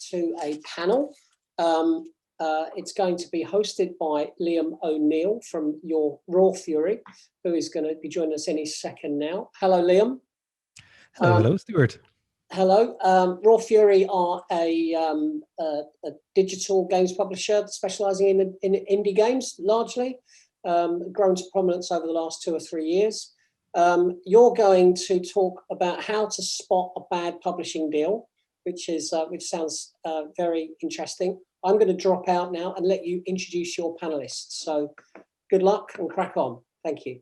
to a panel. It's going to be hosted by Liam O'Neill from your Raw Fury, who is going to be joining us any second now. Hello, Liam. Hello, Stuart. Hello. Raw Fury are a digital games publisher specializing in indie games, largely, grown to prominence over the last 2 or 3 years. You're going to talk about how to spot a bad publishing deal, which sounds very interesting. I'm going to drop out now and let you introduce your panelists. So good luck and crack on. Thank you.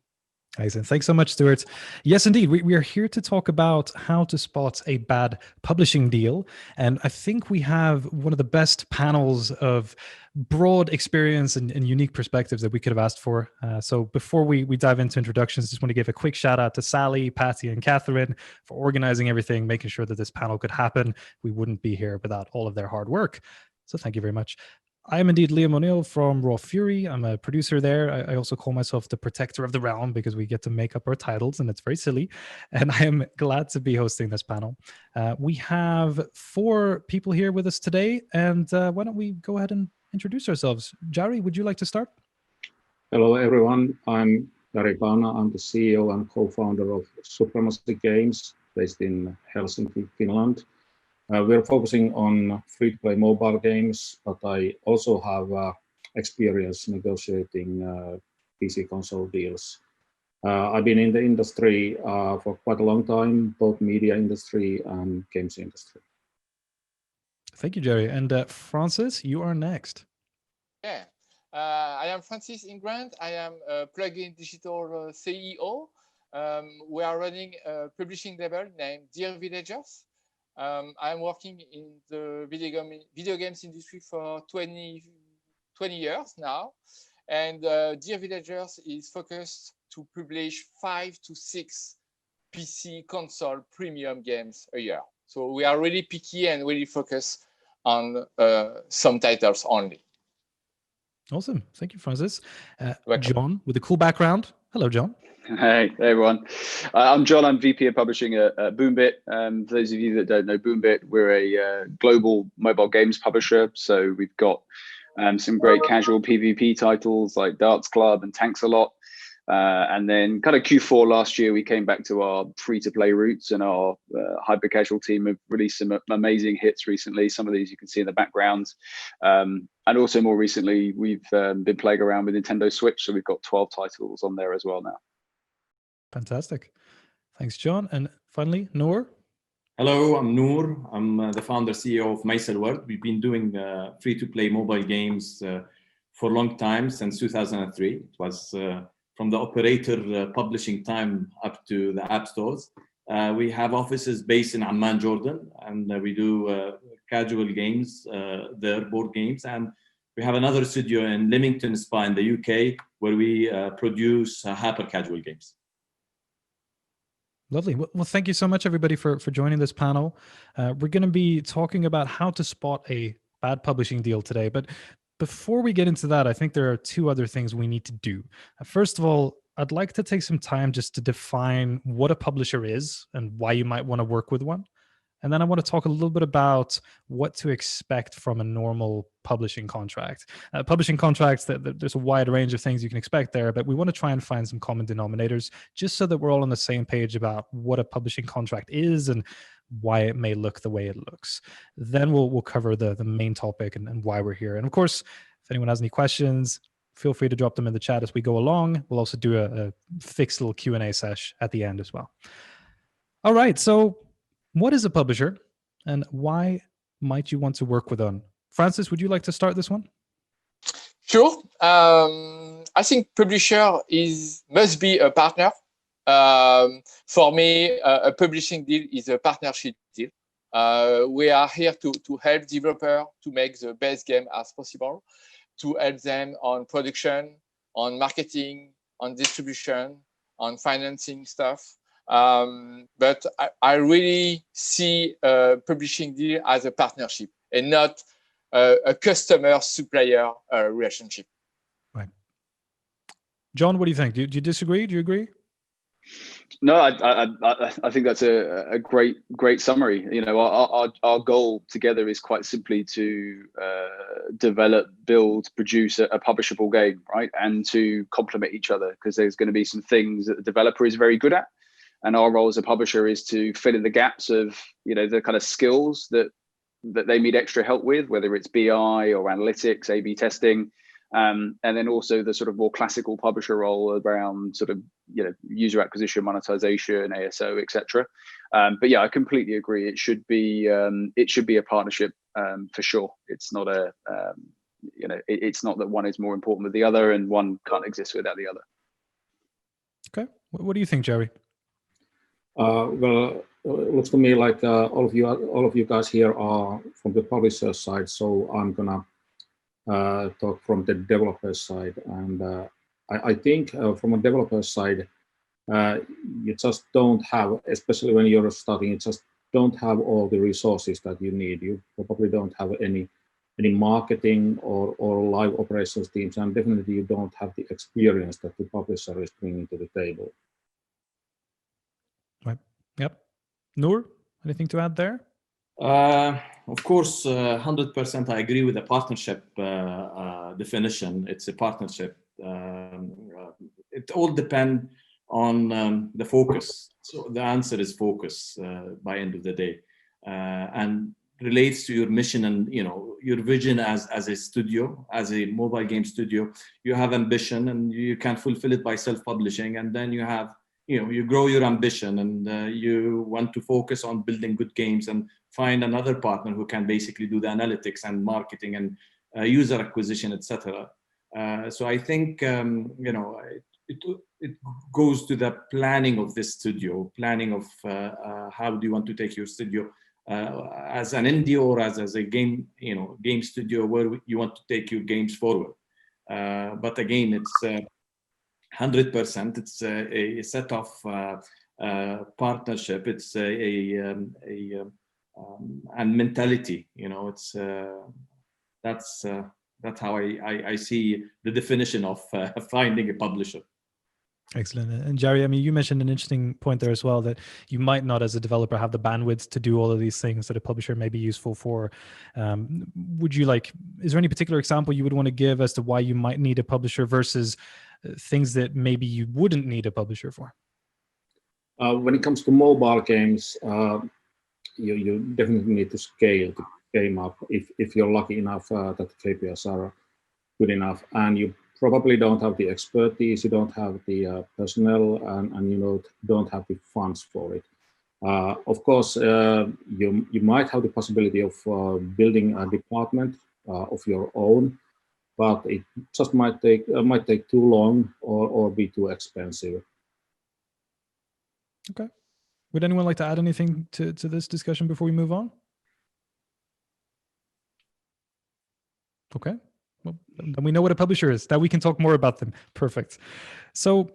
Excellent. Thanks so much, Stuart. Yes, indeed. We are here to talk about how to spot a bad publishing deal. And I think we have one of the best panels of broad experience and unique perspectives that we could have asked for. So before we dive into introductions, just want to give a quick shout out to Sally, Patty, and Catherine for organizing everything, making sure that this panel could happen. We wouldn't be here without all of their hard work. So thank you very much. I am indeed Liam O'Neill from Raw Fury. I'm a producer there. I also call myself the protector of the realm because we get to make up our titles and it's very silly. And I am glad to be hosting this panel. We have 4 people here with us today. And why don't we go ahead and introduce ourselves? Jari, would you like to start? Hello, everyone. I'm Jari Pauna. I'm the CEO and co-founder of Supremacy Games based in Helsinki, Finland. We're focusing on free-to-play mobile games, but I also have experience negotiating PC console deals. I've been in the industry for quite a long time, both media industry and games industry. Thank you, Jari. And Francis, you are next. Yeah, I am Francis Ingrand. I am a plugin digital CEO. We are running a publishing label named Dear Villagers. I'm working in the video games industry for 20 years now. And Dear Villagers is focused to publish 5 to 6 PC console premium games a year. So we are really picky and really focused on some titles only. Awesome. Thank you, Francis. John, with a cool background. Hello, John. Hey everyone, I'm John. I'm VP of Publishing at BoomBit. For those of you that don't know BoomBit, we're a global mobile games publisher. So we've got some great casual PvP titles like Darts Club and Tanks a Lot. And then kind of Q4 last year, we came back to our free-to-play roots, and our hyper-casual team have released some amazing hits recently. Some of these you can see in the background. And also more recently, we've been playing around with Nintendo Switch. So we've got 12 titles on there as well now. Fantastic. Thanks, John. And finally, Nour. Hello, I'm Nour. I'm the founder CEO of Maysalward. We've been doing free-to-play mobile games for a long time, since 2003. It was from the operator publishing time up to the app stores. We have offices based in Amman, Jordan, and we do casual games, there, board games. And we have another studio in Leamington Spa in the UK, where we produce hyper-casual games. Lovely. Well, thank you so much, everybody, for joining this panel. We're going to be talking about how to spot a bad publishing deal today. But before we get into that, I think there are 2 other things we need to do. First of all, I'd like to take some time just to define what a publisher is and why you might want to work with one. And then I want to talk a little bit about what to expect from a normal publishing contract. Publishing contracts, there's a wide range of things you can expect there, but we want to try and find some common denominators just so that we're all on the same page about what a publishing contract is and why it may look the way it looks. Then we'll cover the main topic and why we're here. And of course, if anyone has any questions, feel free to drop them in the chat as we go along. We'll also do a fixed little Q&A sesh at the end as well. All right, so what is a publisher and why might you want to work with one? Francis, would you like to start this one? Sure. I think publisher must be a partner. For me, a publishing deal is a partnership deal. We are here to help developers to make the best game as possible, to help them on production, on marketing, on distribution, on financing stuff. But I really see a publishing deal as a partnership and not a customer-supplier relationship. Right. John, what do you think? Do you disagree? Do you agree? No, I think that's a great summary. You know, our goal together is quite simply to develop, build, produce a publishable game, right? And to complement each other, because there's going to be some things that the developer is very good at, and our role as a publisher is to fill in the gaps of, you know, the kind of skills that they need extra help with, whether it's BI or analytics, A/B testing. And then also the sort of more classical publisher role around sort of, you know, user acquisition, monetization, ASO, etc. But yeah, I completely agree. It should be a partnership for sure. It's not a you know, it's not that one is more important than the other, and one can't exist without the other. Okay, what do you think, Jari? Well, it looks to me like all of you guys here are from the publisher side, so I'm gonna talk from the developer side. And I think from a developer side, you just don't have, especially when you're starting, you just don't have all the resources that you need. You probably don't have any marketing or live operations teams, and definitely you don't have the experience that the publisher is bringing to the table. Right. Yep. Nour, anything to add there? Of course, 100% I agree with the partnership definition. It's a partnership. It all depends on the focus. So the answer is focus by end of the day, and relates to your mission and, you know, your vision as a studio, as a mobile game studio. You have ambition and you can fulfill it by self-publishing, and then you have, you know, you grow your ambition and you want to focus on building good games and find another partner who can basically do the analytics and marketing and user acquisition, etc. So I think, you know, it goes to the planning of this studio, planning of how do you want to take your studio as an indie or as a game, you know, game studio, where you want to take your games forward. But again, it's 100%. It's a set of partnership. It's and mentality. You know, it's that's how I see the definition of finding a publisher. Excellent. And Jari, I mean, you mentioned an interesting point there as well, that you might not, as a developer, have the bandwidth to do all of these things that a publisher may be useful for. Would you is there any particular example you would want to give as to why you might need a publisher versus things that maybe you wouldn't need a publisher for? When it comes to mobile games, you definitely need to scale the game up if you're lucky enough that the KPIs are good enough, and you probably don't have the expertise, you don't have the personnel, and you don't have the funds for it. Of course, you might have the possibility of building a department of your own, but it just might take too long or be too expensive. Okay. Would anyone like to add anything to this discussion before we move on? Okay. Well, then we know what a publisher is, that we can talk more about them. Perfect. So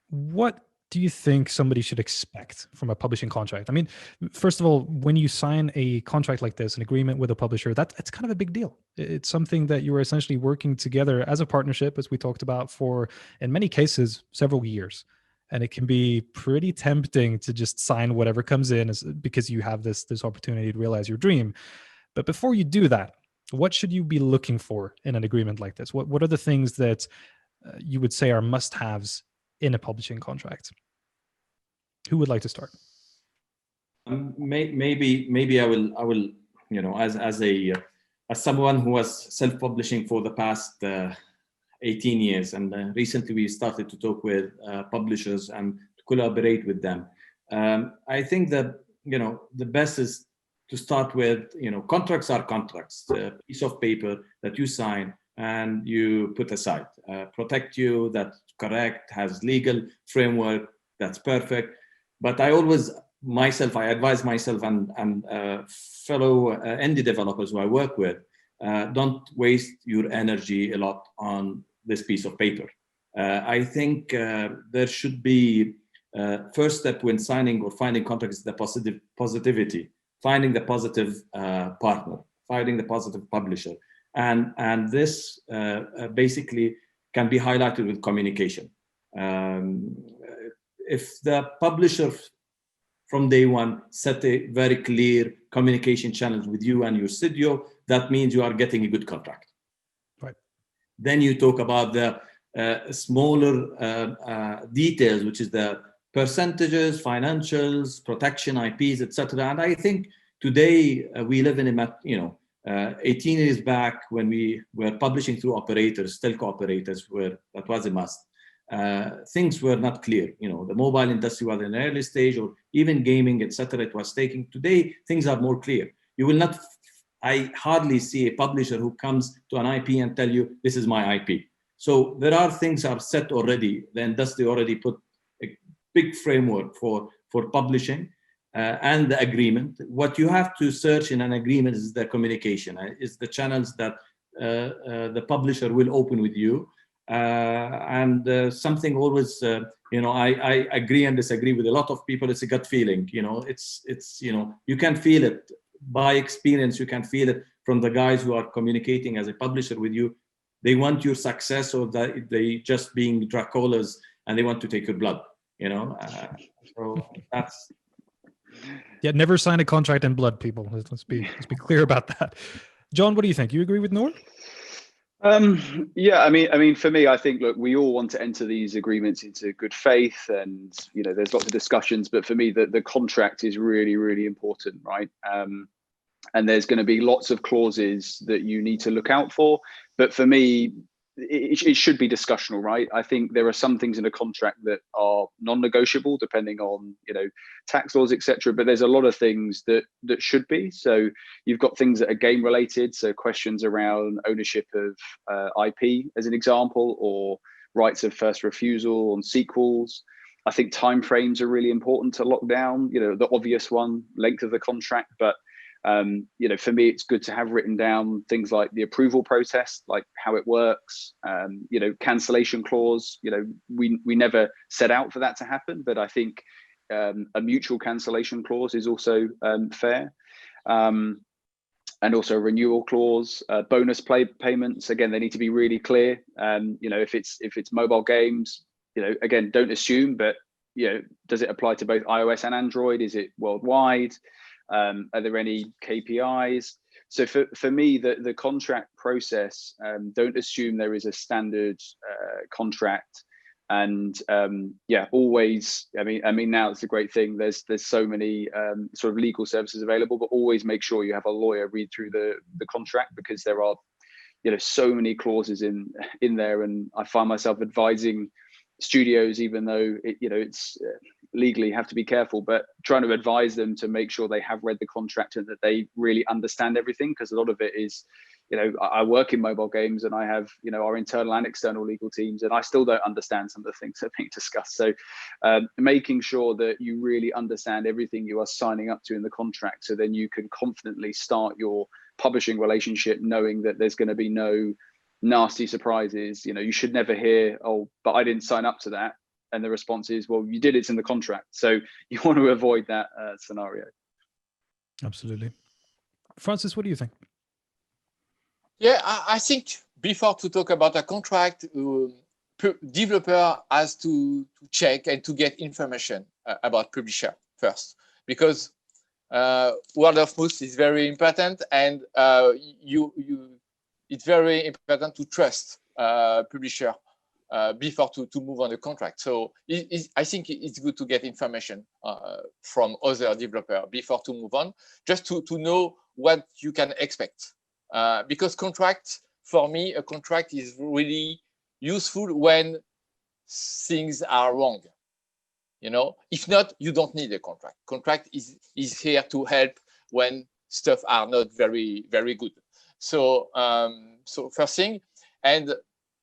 what do you think somebody should expect from a publishing contract? I mean, first of all, when you sign a contract like this, an agreement with a publisher, it's kind of a big deal. It's something that you are essentially working together as a partnership, as we talked about, for, in many cases, several years. And it can be pretty tempting to just sign whatever comes in because you have this opportunity to realize your dream. But before you do that, what should you be looking for in an agreement like this? What are the things that you would say are must-haves in a publishing contract? Who would like to start? Maybe I will. You know, as someone who was self-publishing for the past 18 years, and recently we started to talk with publishers and to collaborate with them. I think that, you know, the best is to start with, you know, contracts are contracts, a piece of paper that you sign and you put aside, protect you, that's correct, has legal framework, that's perfect. But I always, I advise myself and fellow indie developers who I work with, don't waste your energy a lot on this piece of paper. I think there should be, first step when signing or finding contracts is the positivity. Finding the positive partner, finding the positive publisher. And this basically can be highlighted with communication. if the publisher from day one set a very clear communication channel with you and your studio, that means you are getting a good contract. Right. Then you talk about the smaller details, which is the percentages, financials, protection, IPs, etc. And I think today we live in a 18 years back when we were publishing through operators, telco operators, that was a must. Things were not clear. The mobile industry was in an early stage, or even gaming, etc. It was taking. Today, things are more clear. You will not. I hardly see a publisher who comes to an IP and tell you this is my IP. So there are things are set already. The industry already put a big framework for publishing and the agreement. What you have to search in an agreement is the communication, is the channels that the publisher will open with you. And something always, I agree and disagree with a lot of people. It's a gut feeling, it's you can feel it by experience. You can feel it from the guys who are communicating as a publisher with you. They want your success, or that they just being Draculas and they want to take your blood, so that's. Yeah, never sign a contract in blood, people. Let's be clear about that. Jon, what do you think? You agree with Nour? Yeah, I mean, for me, I think, look, we all want to enter these agreements into good faith, and there's lots of discussions. But for me, the contract is really, really important, right? And there's going to be lots of clauses that you need to look out for. But for me, it should be discussional, right? I think there are some things in a contract that are non-negotiable, depending on tax laws, etc. But there's a lot of things that should be. So you've got things that are game related, so questions around ownership of IP, as an example, or rights of first refusal on sequels. I think timeframes are really important to lock down. The obvious one, length of the contract, but for me, it's good to have written down things like the approval process, like how it works, cancellation clause. We never set out for that to happen, but I think a mutual cancellation clause is also fair. And also a renewal clause, bonus payments. Again, they need to be really clear. If it's mobile games, again, don't assume, but does it apply to both iOS and Android? Is it worldwide? Are there any KPIs? So for me, the contract process, don't assume there is a standard contract. And always, I mean, now it's a great thing. There's so many sort of legal services available, but always make sure you have a lawyer read through the contract, because there are, so many clauses in there. And I find myself advising studios, even though it's legally have to be careful, but trying to advise them to make sure they have read the contract and that they really understand everything, because a lot of it is, I work in mobile games and I have, our internal and external legal teams, and I still don't understand some of the things that are being discussed. So making sure that you really understand everything you are signing up to in the contract, so then you can confidently start your publishing relationship knowing that there's going to be no nasty surprises. You should never hear, oh, but I didn't sign up to that. And the response is, well, you did, it's in the contract. So you want to avoid that scenario. Absolutely. Francis, what do you think? Yeah, I think before to talk about a contract, developer has to check and to get information about publisher first, because word of mouth is very important, and it's very important to trust publisher before to move on the contract. So I think it's good to get information from other developer before to move on, just to know what you can expect. Because contract, for me, a contract is really useful when things are wrong. If not, you don't need a contract. Contract is here to help when stuff are not very, very good. So first thing, and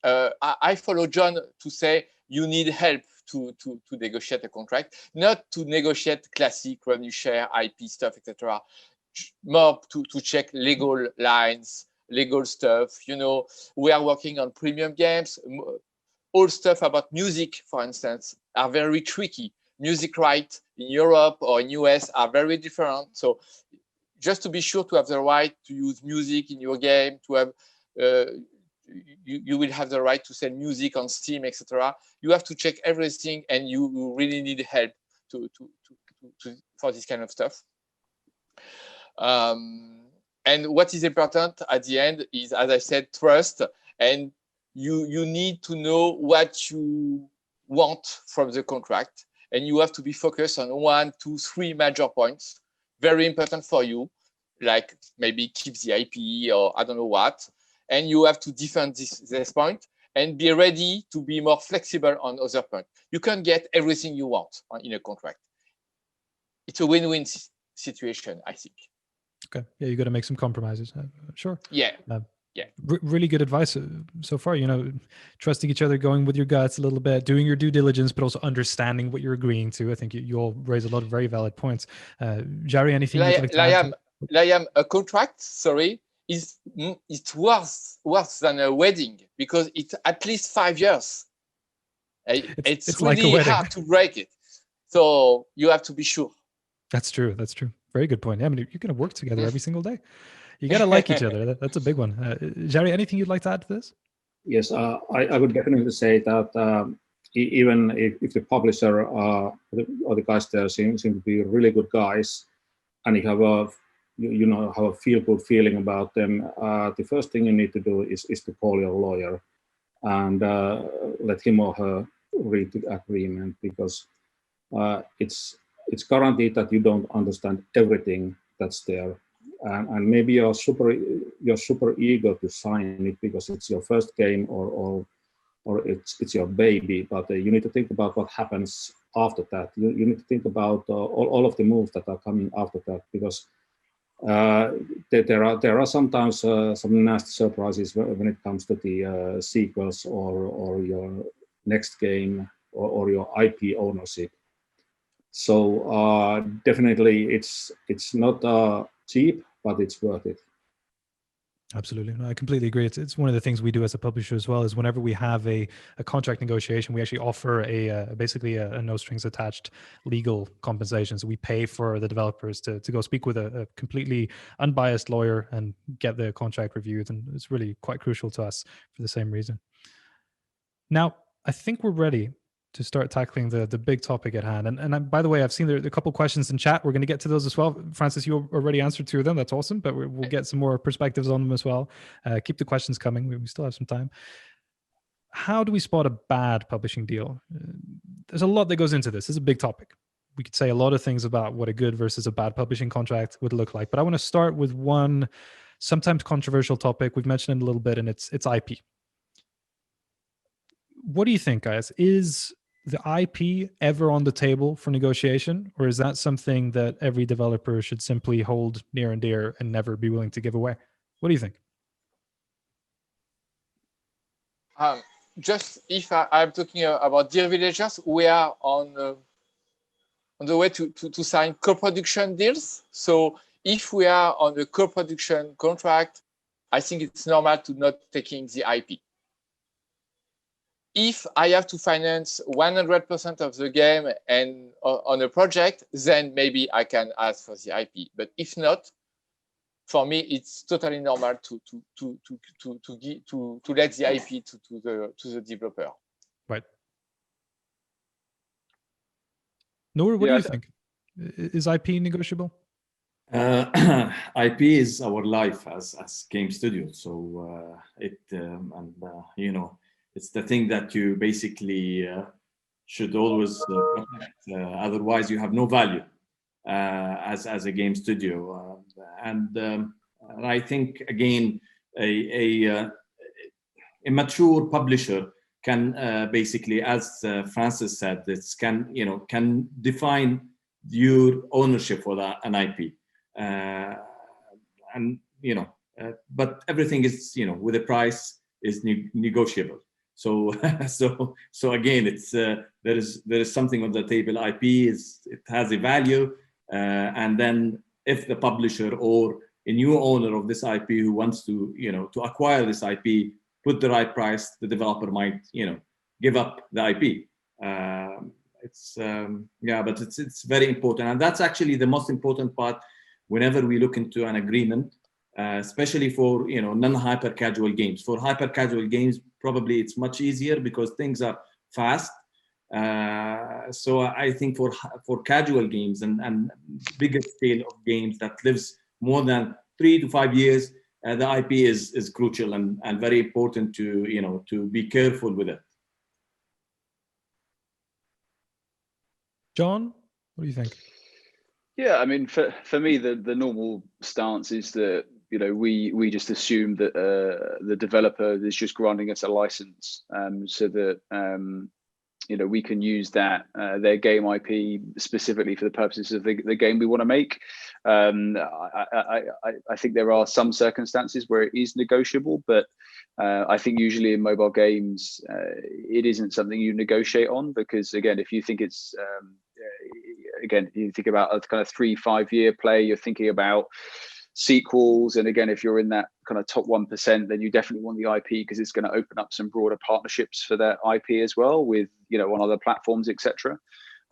I follow Jon to say you need help to negotiate a contract, not to negotiate classic revenue share, IP stuff, etc. More to check legal lines, legal stuff. We are working on premium games. All stuff about music, for instance, are very tricky. Music rights in Europe or in US are very different. So just to be sure to have the right to use music in your game, to have you will have the right to sell music on Steam, etc. You have to check everything, and you really need help for this kind of stuff. And what is important at the end is, as I said, trust, and you need to know what you want from the contract, and you have to be focused on 1, 2, 3 major points, very important for you, like maybe keep the IP or I don't know what, and you have to defend this point and be ready to be more flexible on other points. You can't get everything you want in a contract. It's a win-win situation, I think. Okay. Yeah, you got to make some compromises. Sure. Yeah. Yeah. Really good advice so far. Trusting each other, going with your guts a little bit, doing your due diligence, but also understanding what you're agreeing to. I think you all raise a lot of very valid points. Jari, anything you'd like to add? Liam, a contract, sorry, it's worse than a wedding, because it's at least 5 years. It's really like hard to break it. So you have to be sure. That's true. That's true. Very good point. I mean, you're going to work together every single day. You got to like each other. That's a big one. Jari, anything you'd like to add to this? Yes, I would definitely say that even if the publisher or the guys there seem to be really good guys, and you have a feel-good feeling about them, the first thing you need to do is to call your lawyer and let him or her read the agreement, because it's guaranteed that you don't understand everything that's there, and maybe you're super eager to sign it because it's your first game or it's your baby, but you need to think about what happens after that. You need to think about all of the moves that are coming after that, because there are sometimes some nasty surprises when it comes to the sequels or your next game or your IP ownership. So definitely it's not cheap, but it's worth it. Absolutely. No, I completely agree. It's one of the things we do as a publisher as well, is whenever we have a contract negotiation, we actually offer basically a no strings attached legal compensation. So we pay for the developers to go speak with a completely unbiased lawyer and get the contract reviewed. And it's really quite crucial to us for the same reason. Now, I think we're ready to start tackling the big topic at hand. And by the way, I've seen there are a couple questions in chat. We're going to get to those as well. Francis, you already answered 2 of them. That's awesome, but we'll get some more perspectives on them as well. Keep the questions coming. We still have some time. How do we spot a bad publishing deal? There's a lot that goes into this. This is a big topic. We could say a lot of things about what a good versus a bad publishing contract would look like, but I want to start with one sometimes controversial topic. We've mentioned it a little bit, and it's IP. What do you think, guys? Is the IP ever on the table for negotiation, or is that something that every developer should simply hold near and dear and never be willing to give away? What do you think? Just if I'm talking about Dear Villagers, we are on the way to sign co-production deals. So if we are on a co-production contract, I think it's normal to not taking the IP. If I have to finance 100% of the game and on a project, then maybe I can ask for the IP. But if not, for me, it's totally normal to let the IP to the developer. Right. Nour, what do you think? Is IP negotiable? IP is our life as game studio. So it's the thing that you basically should always protect. Otherwise, you have no value as a game studio. And I think, again, a mature publisher can basically, as Francis said, can define your ownership for an IP. But everything is, with a price is negotiable. So again, it's there is something on the table. IP it has a value, and then if the publisher or a new owner of this IP who wants to acquire this IP, put the right price, the developer might give up the IP. But it's very important, and that's actually the most important part whenever we look into an agreement. especially for non-hyper casual games. For hyper casual games, probably it's much easier because things are fast. So I think for casual games and bigger scale of games that lives more than 3 to 5 years, the IP is crucial and very important to be careful with it. John, what do you think? Yeah, I mean, for me, the normal stance is that we just assume that the developer is just granting us a license, so that we can use that their game IP specifically for the purposes of the game we want to make. I think there are some circumstances where it is negotiable, but I think usually in mobile games it isn't something you negotiate on, because again, if you think it's again, you think about a kind of 3-5 year play, you're thinking about sequels, and again, if you're in that kind of top 1%, then you definitely want the IP because it's going to open up some broader partnerships for that IP as well with on other platforms, etc.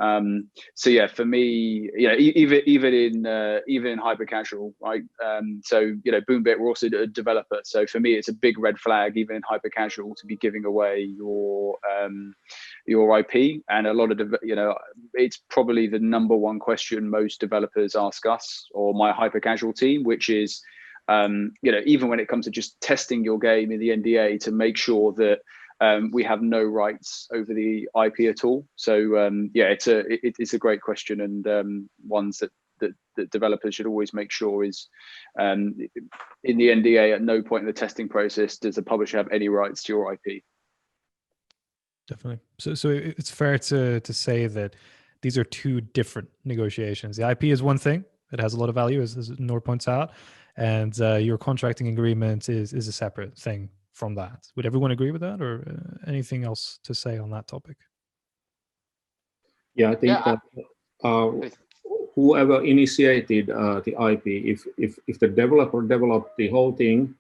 So yeah, for me, even in hyper casual, right? So BoomBit, we're also a developer, so for me it's a big red flag even in hyper casual to be giving away your IP. And a lot of it's probably the number one question most developers ask us or my hyper casual team, which is even when it comes to just testing your game in the NDA to make sure that we have no rights over the IP at all. So yeah, it's a great question, and ones that developers should always make sure is in the NDA at no point in the testing process does the publisher have any rights to your IP. Definitely. So it's fair to say that these are two different negotiations. The IP is one thing; it has a lot of value, as Nour points out, and your contracting agreement is a separate thing from that. Would everyone agree with that, or anything else to say on that topic? Yeah, I think that whoever initiated the IP, if the developer developed the whole thing,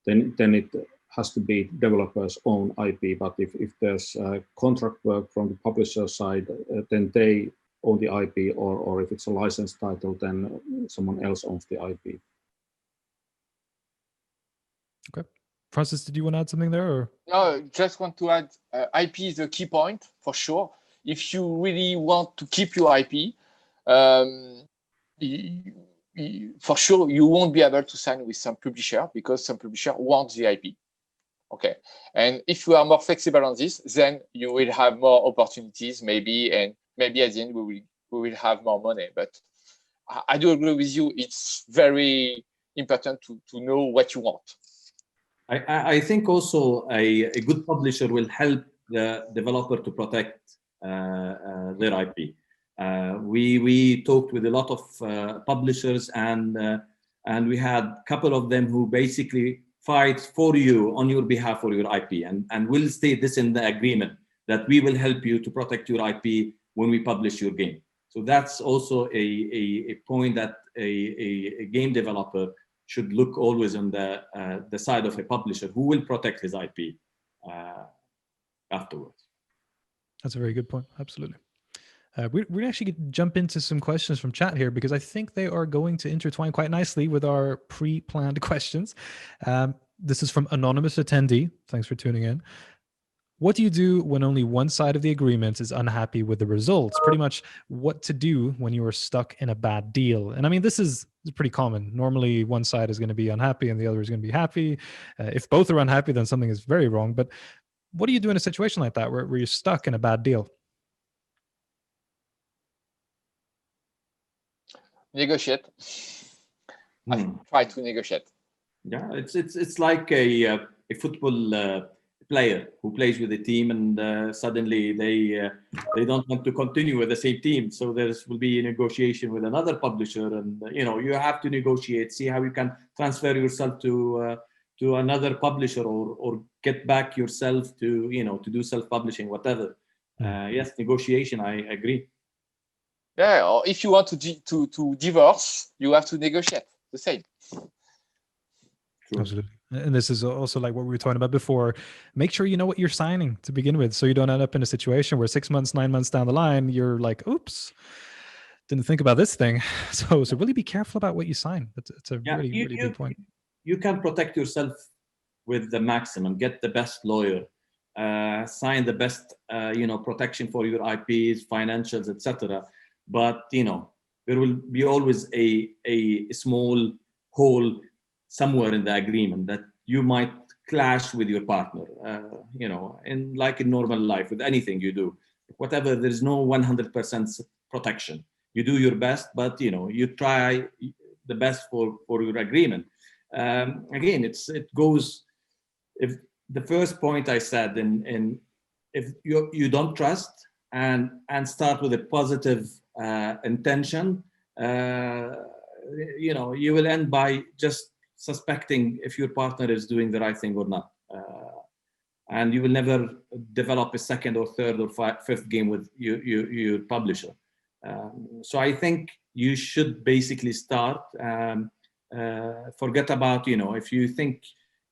then it has to be developer's own IP. But if there's contract work from the publisher side, then they own the IP, or if it's a licensed title, then someone else owns the IP. Okay. Francis, did you want to add something there? Or? No, just want to add, IP is a key point for sure. If you really want to keep your IP, for sure you won't be able to sign with some publisher because some publisher wants the IP. Okay, and if you are more flexible on this, then you will have more opportunities, maybe, and maybe at the end we will have more money. But I do agree with you; it's very important to know what you want. I think also a good publisher will help the developer to protect their IP. We talked with a lot of publishers, and we had a couple of them who basically fight for you on your behalf for your IP, and we'll state this in the agreement that we will help you to protect your IP when we publish your game. So that's also a point that a game developer should look always on the side of a publisher who will protect his IP afterwards. That's a very good point. Absolutely. We're actually going to jump into some questions from chat here because I think they are going to intertwine quite nicely with our pre-planned questions. This is from anonymous attendee. Thanks for tuning in. What do you do when only one side of the agreement is unhappy with the results? Pretty much what to do when you are stuck in a bad deal. And I mean, this is pretty common. Normally one side is going to be unhappy and the other is going to be happy. If both are unhappy, then something is very wrong. But what do you do in a situation like that where you're stuck in a bad deal? Negotiate. I try to negotiate. Yeah, it's like a football player who plays with a team, and suddenly they don't want to continue with the same team. So there will be a negotiation with another publisher, and you have to negotiate, see how you can transfer yourself to another publisher, or get back yourself to do self-publishing, whatever. Yes, negotiation. I agree. Yeah, or if you want to divorce, you have to negotiate. The same. True. Absolutely. And this is also like what we were talking about before. Make sure you know what you're signing to begin with, so you don't end up in a situation where 6 months, 9 months down the line, you're like, oops, didn't think about this thing. So really be careful about what you sign. It's a really good point. you can protect yourself with the maximum, get the best lawyer, sign the best protection for your IPs, financials, etc. But there will be always a small hole somewhere in the agreement that you might clash with your partner, and like in normal life with anything you do, whatever, there's no 100% protection. You do your best, but you try the best for your agreement. Again, it goes, if the first point I said, in if you don't trust and start with a positive intention, you will end by just suspecting if your partner is doing the right thing or not, and you will never develop a second or third or fifth game with your publisher. So I think you should basically start, forget about if you think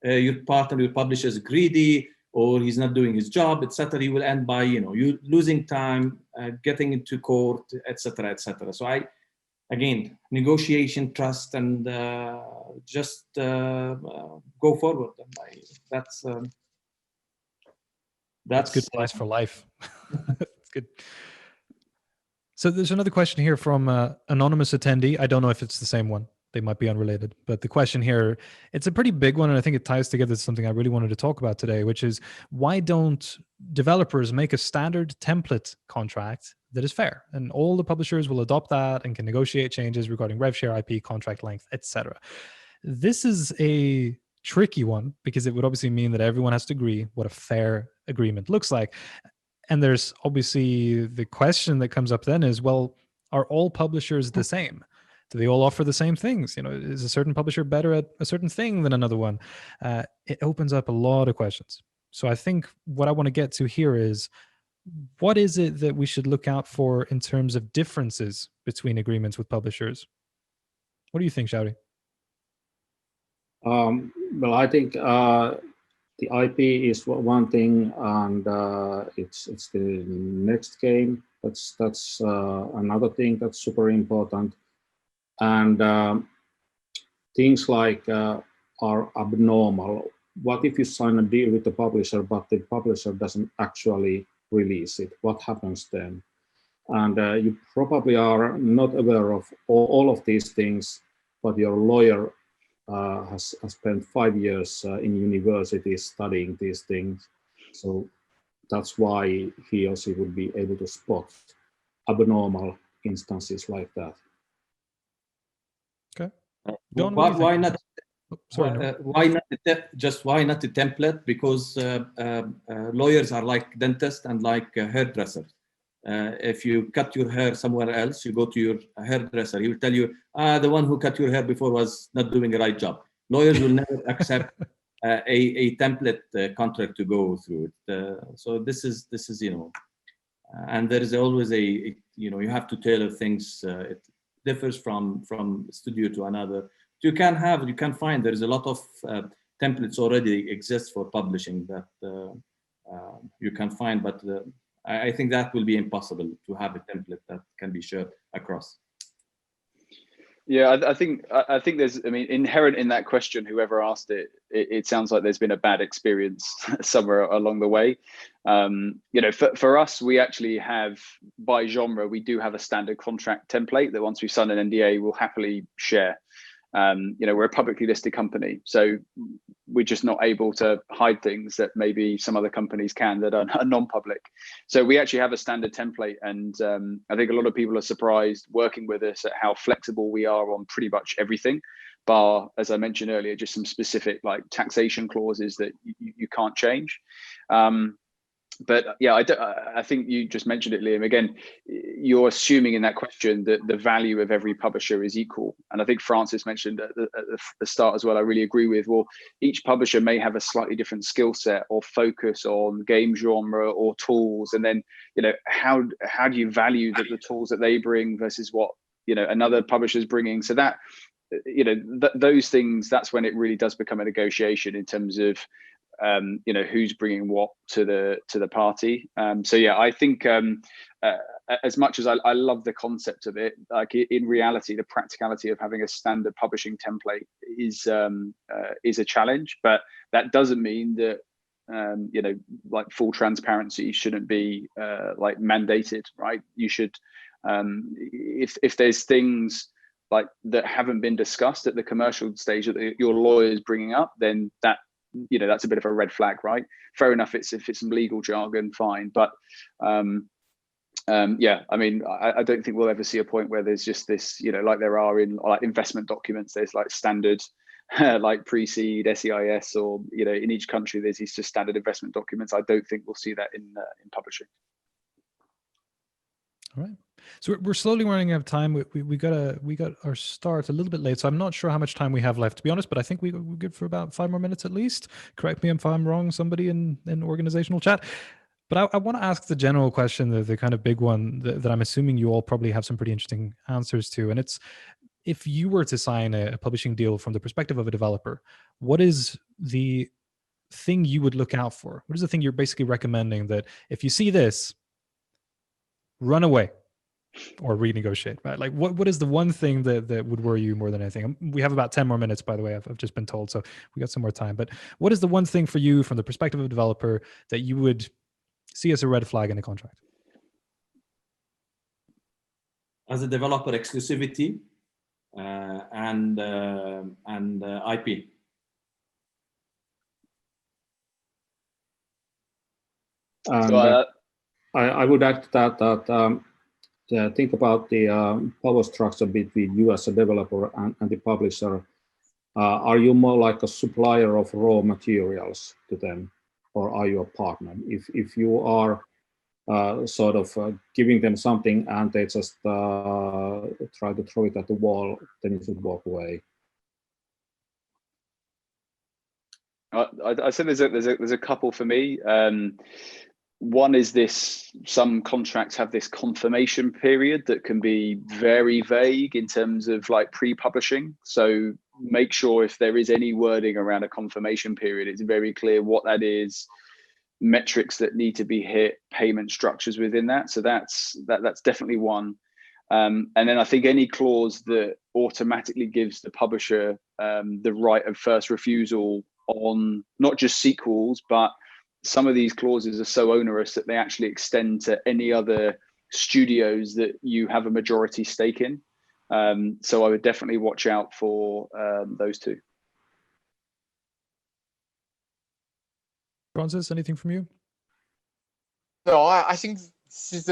your partner, your publisher is greedy or he's not doing his job, etc. You will end by you losing time, getting into court, etc., etc. So again, negotiation, trust, and just go forward. And that's good advice for life. That's good. So there's another question here from anonymous attendee. I don't know if it's the same one. They might be unrelated, but the question here, it's a pretty big one, and I think it ties together to something I really wanted to talk about today, which is why don't developers make a standard template contract that is fair, and all the publishers will adopt that and can negotiate changes regarding rev share, IP, contract length, etc. This is a tricky one because it would obviously mean that everyone has to agree what a fair agreement looks like. And there's obviously the question that comes up then is, well, are all publishers the same? Do they all offer the same things? Is a certain publisher better at a certain thing than another one? It opens up a lot of questions. So I think what I want to get to here is, what is it that we should look out for in terms of differences between agreements with publishers? What do you think, Jari? Well, I think the IP is one thing, and it's the next game. That's another thing that's super important. And things like are abnormal. What if you sign a deal with the publisher, but the publisher doesn't actually release it? What happens then? And you probably are not aware of all of these things, but your lawyer has spent 5 years in university studying these things. So that's why he or she would be able to spot abnormal instances like that. Okay. John, why not? Why not the template? Because lawyers are like dentists and like hairdressers. If you cut your hair somewhere else, you go to your hairdresser. He will tell you, the one who cut your hair before was not doing the right job. Lawyers will never accept a template contract to go through it. So this is and there is always you have to tailor things. It differs from studio to another. You can find there is a lot of templates already exist for publishing that you can find, but I think that will be impossible to have a template that can be shared across. Yeah, I think there's, inherent in that question, whoever asked it, it sounds like there's been a bad experience somewhere along the way. For us, we actually have, by genre, we do have a standard contract template that once we sign an NDA, we'll happily share. We're a publicly listed company, so we're just not able to hide things that maybe some other companies can that are non-public. So we actually have a standard template, and I think a lot of people are surprised working with us at how flexible we are on pretty much everything, bar, as I mentioned earlier, just some specific like taxation clauses that you can't change. But yeah, I think you just mentioned it, Liam. Again, you're assuming in that question that the value of every publisher is equal. And I think Francis mentioned at the start as well, I really agree with, well, each publisher may have a slightly different skill set or focus on game genre or tools. And then, how do you value the tools that they bring versus what, another publisher's bringing? So that, those things, that's when it really does become a negotiation in terms of, who's bringing what to the party. So yeah, I think as much as I love the concept of it, like in reality, the practicality of having a standard publishing template is a challenge. But that doesn't mean that like full transparency shouldn't be like mandated, right? You should, if there's things like that haven't been discussed at the commercial stage that your lawyer is bringing up, then that's a bit of a red flag, right? Fair enough, if it's some legal jargon, fine. But yeah, I mean, I don't think we'll ever see a point where there's just this, like there are in like investment documents, there's like standard like pre-seed, SEIS, or in each country there's these just standard investment documents. I don't think we'll see that in publishing. All right. So we're slowly running out of time. We got our start a little bit late, so I'm not sure how much time we have left, to be honest. But I think we're good for about 5 more minutes at least. Correct me if I'm wrong, somebody in organizational chat. But I want to ask the general question, the kind of big one that I'm assuming you all probably have some pretty interesting answers to, and it's, if you were to sign a publishing deal from the perspective of a developer, what is the thing you would look out for? What is the thing you're basically recommending that if you see this, run away or renegotiate, right? Like what is the one thing that would worry you more than anything? We have about 10 more minutes, by the way, I've just been told, so we got some more time. But what is the one thing for you from the perspective of a developer that you would see as a red flag in a contract? As a developer, exclusivity and IP. And I would add that think about the power structure between you as a developer and the publisher. Are you more like a supplier of raw materials to them, or are you a partner? If you are sort of giving them something and they just try to throw it at the wall, then you should walk away. I said there's a couple for me. One is this: some contracts have this confirmation period that can be very vague in terms of like pre-publishing. So make sure if there is any wording around a confirmation period, it's very clear what that is, metrics that need to be hit, payment structures within that. So that's definitely one. And then I think any clause that automatically gives the publisher the right of first refusal on not just sequels, but some of these clauses are so onerous that they actually extend to any other studios that you have a majority stake in. So I would definitely watch out for those two. Francis, anything from you? No, I think this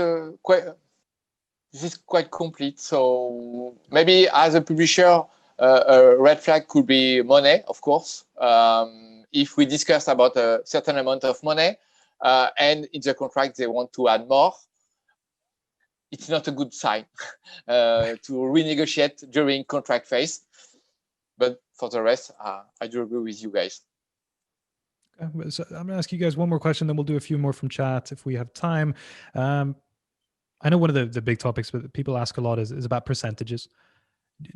is quite complete. So maybe as a publisher, a red flag could be money, of course. If we discuss about a certain amount of money and in the contract they want to add more, it's not a good sign to renegotiate during contract phase. But for the rest, I do agree with you guys. Okay, so I'm gonna ask you guys one more question, then we'll do a few more from chat if we have time. I know one of the big topics that people ask a lot is about percentages.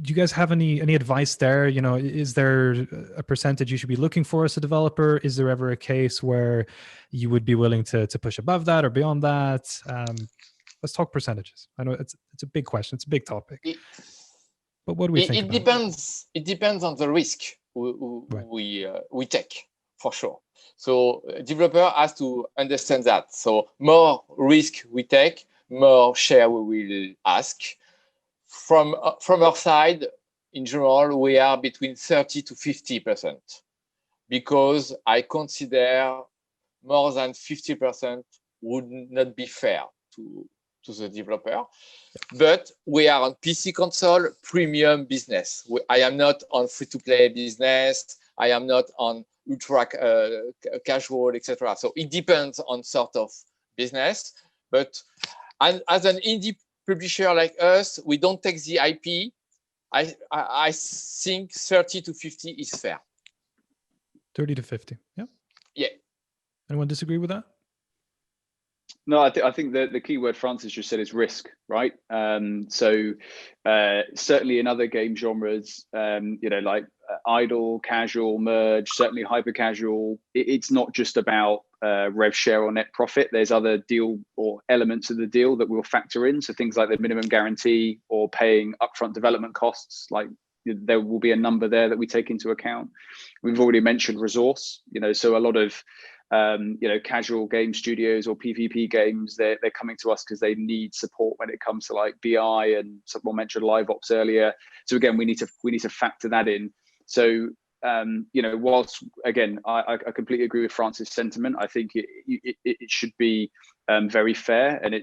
Do you guys have any advice there? Is there a percentage you should be looking for as a developer? Is there ever a case where you would be willing to push above that or beyond that? Let's talk percentages. I know it's a big question. It's a big topic. But what do we think? It depends on the risk we take, for sure. So developer has to understand that. So more risk we take, more share we will ask. From our side, in general, we are between 30 to 50%, because I consider more than 50% would not be fair to the developer. But we are on PC console premium business. I am not on free-to-play business. I am not on ultra casual, etc. So it depends on sort of business. But as an indie publisher like us, we don't take the IP. I think 30 to 50 is fair. 30 to 50. Yeah. Yeah. Anyone disagree with that? No, I think the key word Francis just said is risk, right? So certainly in other game genres, like idle, casual, merge, certainly hyper casual, it's not just about rev share or net profit. There's other deal or elements of the deal that we'll factor in. So things like the minimum guarantee or paying upfront development costs, like there will be a number there that we take into account. We've already mentioned resource, so a lot of casual game studios or PvP games, they're coming to us because they need support when it comes to like BI, and someone mentioned live ops earlier. So again, we need to factor that in. So whilst again, I completely agree with Francis' sentiment. I think it should be very fair, and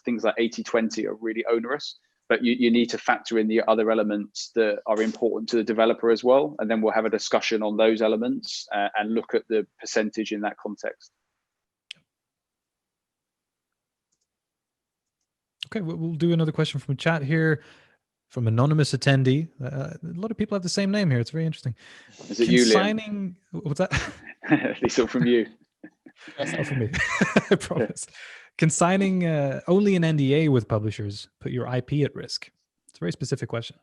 things like 80-20 are really onerous. But you need to factor in the other elements that are important to the developer as well. And then we'll have a discussion on those elements and look at the percentage in that context. Okay, we'll do another question from chat here, from anonymous attendee. A lot of people have the same name here. It's very interesting. Is it you, Liam? What's that? These are from you. That's not from me. I promise. Can signing only an NDA with publishers put your IP at risk? It's a very specific question.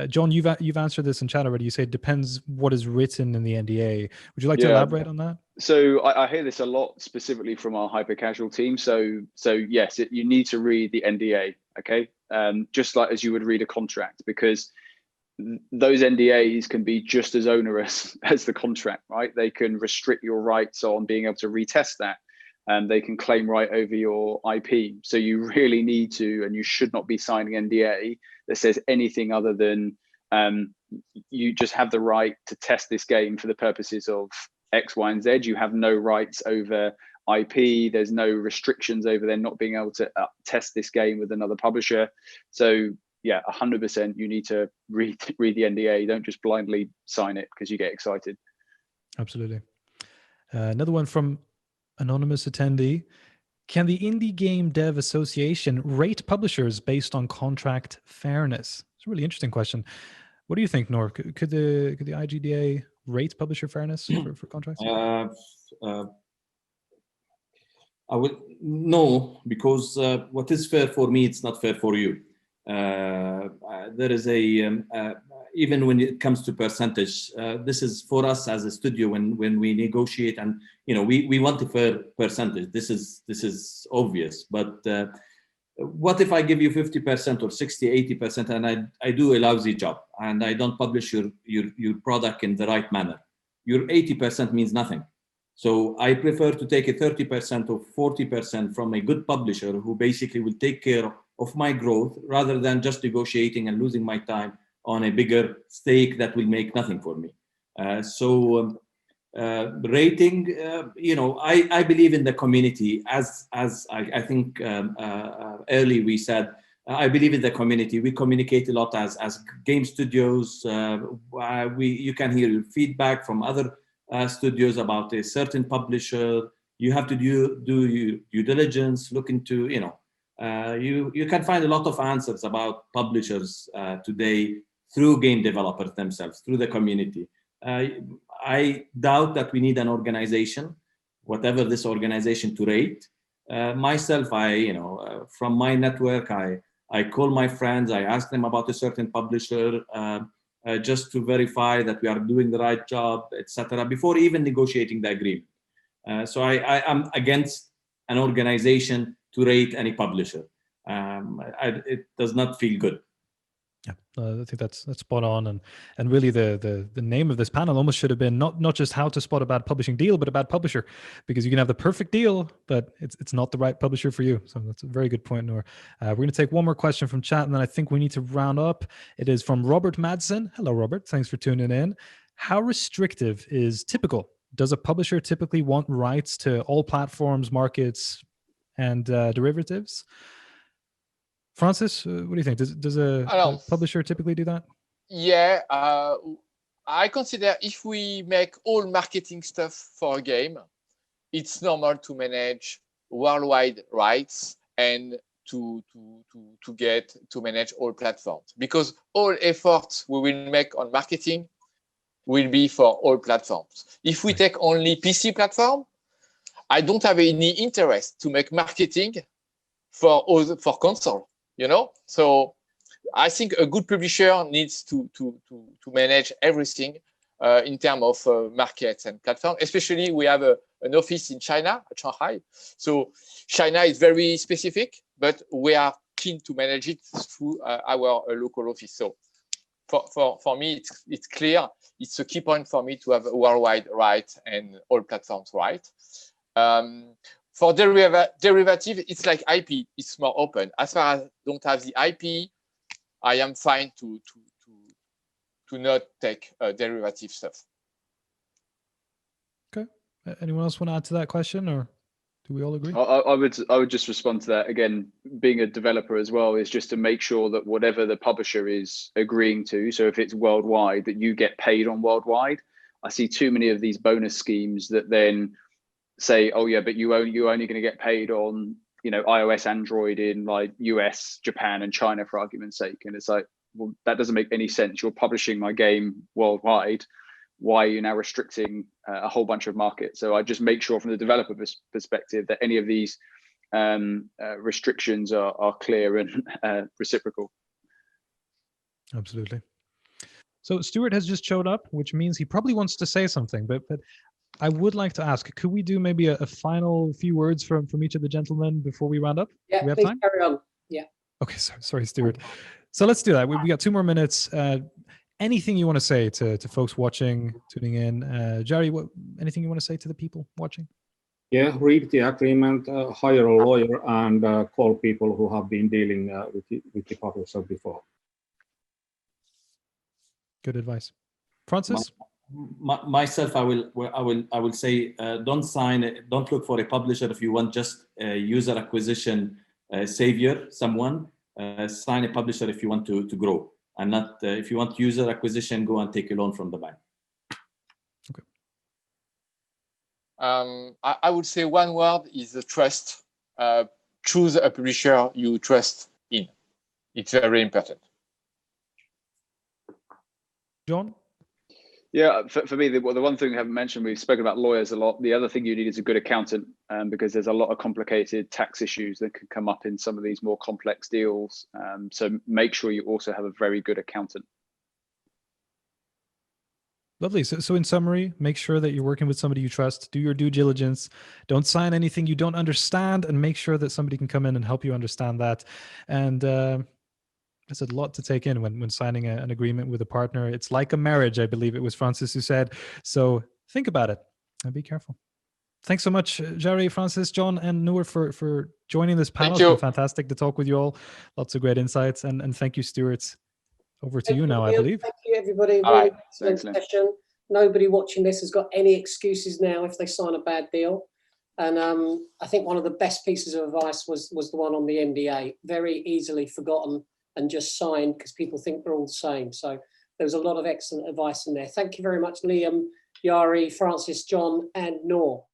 John, you've answered this in chat already. You say it depends what is written in the NDA. Would you like to elaborate on that? So I hear this a lot, specifically from our hyper casual team. So yes, you need to read the NDA, okay? Just like as you would read a contract, because those NDAs can be just as onerous as the contract, right? They can restrict your rights on being able to retest that. And they can claim right over your IP. So you really need to, and you should not be signing NDA that says anything other than you just have the right to test this game for the purposes of X, Y, and Z. You have no rights over IP. There's no restrictions over them not being able to test this game with another publisher. So yeah, 100% you need to read the NDA. Don't just blindly sign it because you get excited. Absolutely. Another one from anonymous attendee. Can the Indie Game Dev Association rate publishers based on contract fairness? It's a really interesting question. What do you think, Nour? Could the IGDA rate publisher fairness for contracts? I would no, because what is fair for me, it's not fair for you. There is even when it comes to percentage, this is for us as a studio when we negotiate, and we want a fair percentage. This is obvious, but what if I give you 50% or 60-80% and I do a lousy job and I don't publish your product in the right manner? Your 80% means nothing. So I prefer to take a 30% or 40% from a good publisher who basically will take care of my growth, rather than just negotiating and losing my time on a bigger stake that will make nothing for me. Rating, I believe in the community, as I think early we said, I believe in the community. We communicate a lot as game studios. You can hear feedback from other studios about a certain publisher. You have to do your due diligence, look into, you can find a lot of answers about publishers today through game developers themselves, through the community. I doubt that we need an organization, whatever this organization, to rate. Myself, from my network, I call my friends, I ask them about a certain publisher, just to verify that we are doing the right job, etc., before even negotiating the agreement. So I am against an organization to rate any publisher. It does not feel good. Yeah, I think that's spot on, and really the name of this panel almost should have been not just how to spot a bad publishing deal, but a bad publisher, because you can have the perfect deal, but it's not the right publisher for you. So that's a very good point, Nour. We're going to take one more question from chat, and then I think we need to round up. It is from Robert Madsen. Hello, Robert. Thanks for tuning in. How restrictive is typical? Does a publisher typically want rights to all platforms, markets, and derivatives? Francis, what do you think? Does a publisher typically do that? Yeah, I consider if we make all marketing stuff for a game, it's normal to manage worldwide rights and to manage all platforms, because all efforts we will make on marketing will be for all platforms. If we take only PC platform, I don't have any interest to make marketing for console. So I think a good publisher needs to manage everything in terms of markets and platform. Especially we have a an office in China, at Shanghai. So China is very specific, but we are keen to manage it through our local office. So for me, it's clear. It's a key point for me to have a worldwide right and all platforms right. For derivative, it's like IP. It's more open. As far as I don't have the IP, I am fine to not take derivative stuff. Okay. Anyone else want to add to that question, or do we all agree? I would just respond to that. Again, being a developer as well is just to make sure that whatever the publisher is agreeing to, so if it's worldwide, that you get paid on worldwide. I see too many of these bonus schemes that then say, oh yeah, but you're only going to get paid on, you know, iOS, Android in like US, Japan, and China, for argument's sake. And it's like, well, that doesn't make any sense. You're publishing my game worldwide. Why are you now restricting a whole bunch of markets? So I just make sure from the developer perspective that any of these restrictions are clear and reciprocal. Absolutely. So Stuart has just showed up, which means he probably wants to say something, but I would like to ask, could we do maybe a final few words from each of the gentlemen before we round up? Yeah, do we have please time? carry on. Yeah. Okay, sorry, Stuart. So let's do that. We got 2 more minutes. Anything you want to say to folks watching, tuning in? Jari, anything you want to say to the people watching? Yeah, read the agreement, hire a lawyer, and call people who have been dealing with the publisher before. Good advice. Francis? Myself, I will say, don't look for a publisher if you want just a user acquisition savior, someone. Sign a publisher if you want to grow, and not if you want user acquisition, go and take a loan from the bank. Okay. I would say one word is trust. Choose a publisher you trust in. It's very important. Jon? Yeah, for me, the one thing we haven't mentioned, we've spoken about lawyers a lot. The other thing you need is a good accountant, because there's a lot of complicated tax issues that can come up in some of these more complex deals. So make sure you also have a very good accountant. Lovely. So in summary, make sure that you're working with somebody you trust. Do your due diligence. Don't sign anything you don't understand, and make sure that somebody can come in and help you understand that. And it's a lot to take in when signing an agreement with a partner. It's like a marriage, I believe it was Francis who said. So think about it and be careful. Thanks so much, Jari, Francis, Jon, and Nour for joining this panel. It's been fantastic to talk with you all. Lots of great insights. And thank you, Stuart. Over to you now, I believe. Thank you, everybody. Really excellent session. Nobody watching this has got any excuses now if they sign a bad deal. And I think one of the best pieces of advice was the one on the NDA. Very easily forgotten and just signed because people think we're all the same. So there was a lot of excellent advice in there. Thank you very much, Liam, Jari, Francis, Jon, and Nour.